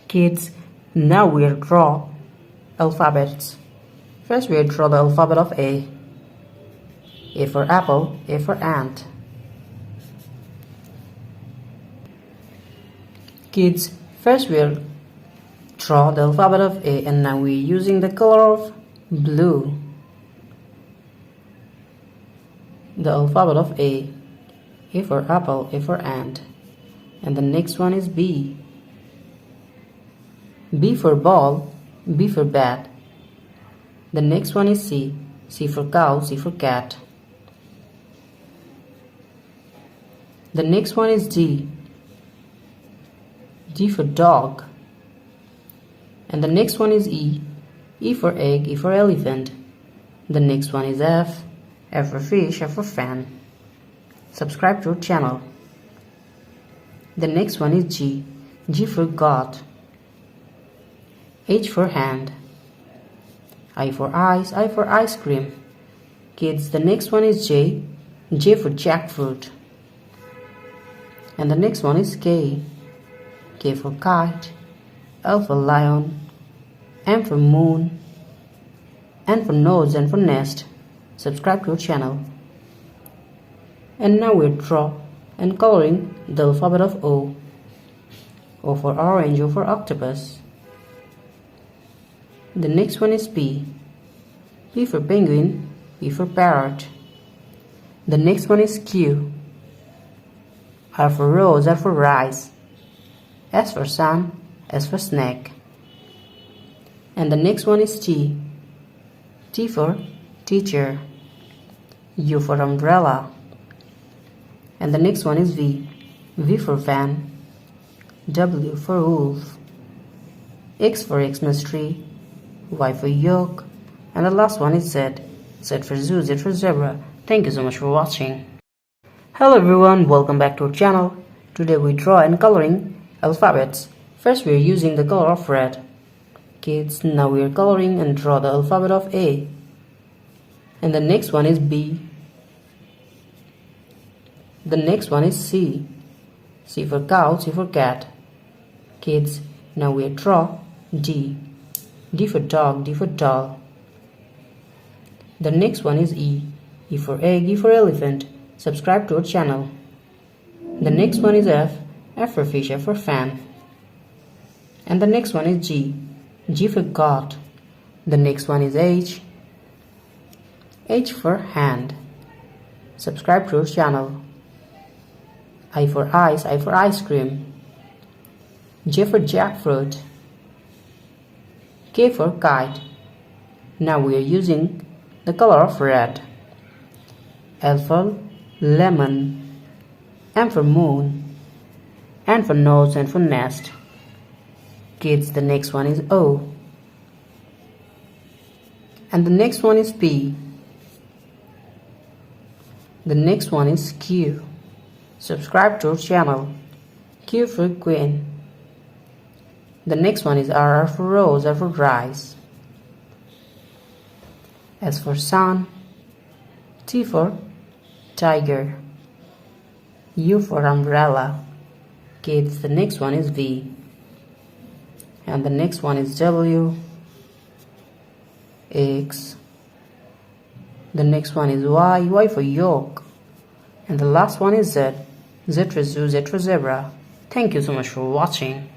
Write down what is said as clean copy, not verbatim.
Kids, now we'll draw alphabets. First we'll draw the alphabet of A. A for apple, A for ant. Kids, first we'll draw the alphabet of A, and now we're using the color of blue. The alphabet of A for apple, A for ant. And the next one is B. B for ball, B for bat. The next one is C. C for cow, C for cat. The next one is D. D for dog. And the next one is E. E for egg, E for elephant. The next one is F. F for fish, F for fan. Subscribe to our channel. The next one is G. G for God. H for hand. I for eyes, I for ice cream. Kids, the next one is J. J for jackfruit. And the next one is K. K for kite. L for lion. M for moon. N for nose and for nest. Subscribe to our channel. And now we'll draw and coloring the alphabet of O. O for orange, O for octopus. The next one is P. P for penguin, P for parrot. The next one is Q. R for rose, R for rice. S for sun, S for snake. And the next one is T. T for teacher. U for umbrella. And the next one is V. V for van. W for wolf. X for Xmas tree. Y for yolk. And the last one is Z. Z for zoo, Z for zebra. Thank you so much for watching. Hello everyone, welcome back to our channel. Today we draw and coloring alphabets. First we are using the color of red. Kids, now we are coloring and draw the alphabet of A. And the next one is B. The next one is C. C for cow, C for cat. Kids, now we draw D. D for dog, D for doll. The next one is E. E for egg, E for elephant. Subscribe to our channel. The next one is F. F for fish, F for fan. And the next one is G. G for God. The next one is H. H for hand. Subscribe to our channel. I for ice, I for ice cream. J for jackfruit. K for kite. Now we are using the color of red. L for lemon. M for moon. N for nose and for nest. Kids, the next one is O. And the next one is P. The next one is Q. Subscribe to our channel. Q for queen. The next one is R. R for rose, R for rice. S for sun. T for tiger. U for umbrella. Kids, the next one is V. And the next one is W. X. The next one is Y. Y for yolk. And the last one is Z. Z for zoo, Z for zebra. Thank you so much for watching.